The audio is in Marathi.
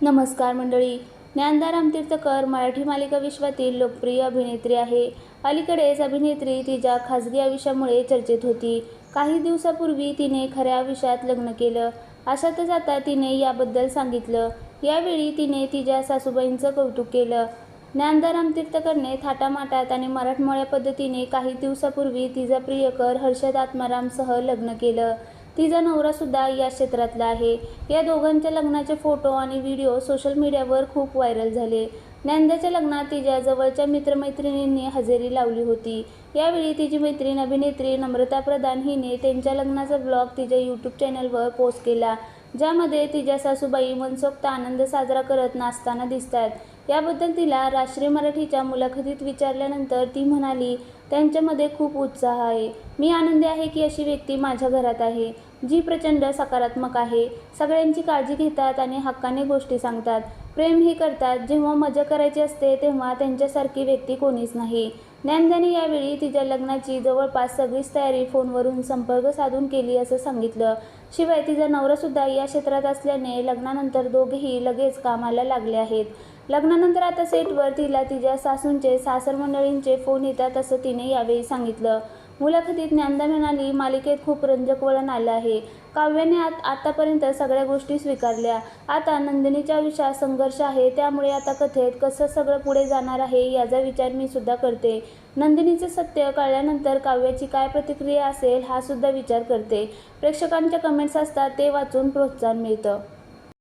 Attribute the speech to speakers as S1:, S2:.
S1: नमस्कार मंडळी. ज्ञानदा रामतीर्थकर मराठी मालिका विश्वातील लोकप्रिय अभिनेत्री आहे. अलीकडेच अभिनेत्री तिच्या खासगी आयुष्यामुळे चर्चेत होती. काही दिवसापूर्वी तिने खऱ्या आयुष्यात लग्न केलं. अशातच आता तिने याबद्दल सांगितलं. यावेळी तिने तिच्या सासूबाईंचं कौतुक केलं. ज्ञानदा रामतीर्थकरने थाटामाटात आणि मराठमोळ्या पद्धतीने काही दिवसापूर्वी तिचा प्रियकर हर्षद आत्मारामसह लग्न केलं. तिचा नवरासुद्धा या क्षेत्रातला आहे. या दोघांच्या लग्नाचे फोटो आणि व्हिडिओ सोशल मीडियावर खूप व्हायरल झाले. ज्ञानदाच्या लग्नात तिच्या जवळच्या मित्रमैत्रिणींनी हजेरी लावली होती. यावेळी तिची मैत्रीण अभिनेत्री नम्रता प्रधान हिने त्यांच्या लग्नाचा ब्लॉग तिच्या यूट्यूब चॅनलवर पोस्ट केला, ज्यामध्ये तिच्या सासूबाई मनसोक्त आनंद साजरा करत नाचताना दिसतात. याबद्दल तिला राष्ट्रीय मराठीच्या मुलाखतीत विचारल्यानंतर ती म्हणाली, त्यांच्यामध्ये खूप उत्साह आहे. मी आनंदी आहे की अशी व्यक्ती माझ्या घरात आहे, जी प्रचंड सकारात्मक आहे. सगळ्यांची काळजी घेतात आणि हक्काने गोष्टी सांगतात. प्रेमही करतात. जेव्हा मजा करायची असते तेव्हा त्यांच्यासारखी व्यक्ती कोणीच नाही. ज्ञानदाने यावेळी तिच्या लग्नाची जवळपास सगळीच तयारी फोनवरून संपर्क साधून केली असं सांगितलं. शिवाय तिचा नवरासुद्धा या क्षेत्रात असल्याने लग्नानंतर दोघेही लगेच कामाला लागले आहेत. लग्नानंतर आता सेटवर तिला तिच्या सासूंचे सासरमंडळींचे फोन येतात असं तिने यावेळी सांगितलं. मुलाखतीत ज्ञानदा म्हणाली, मालिकेत खूप रंजक वळण आलं आहे. काव्याने आतापर्यंत सगळ्या गोष्टी स्वीकारल्या. आता नंदिनीच्या आयुष्यात संघर्ष आहे. त्यामुळे आता कथेत कसं सगळं पुढे जाणार आहे याचा विचार मी सुद्धा करते. नंदिनीचं सत्य कळल्यानंतर काव्याची काय प्रतिक्रिया असेल हा सुद्धा विचार करते. प्रेक्षकांच्या कमेंट्स असतात ते वाचून प्रोत्साहन मिळतं.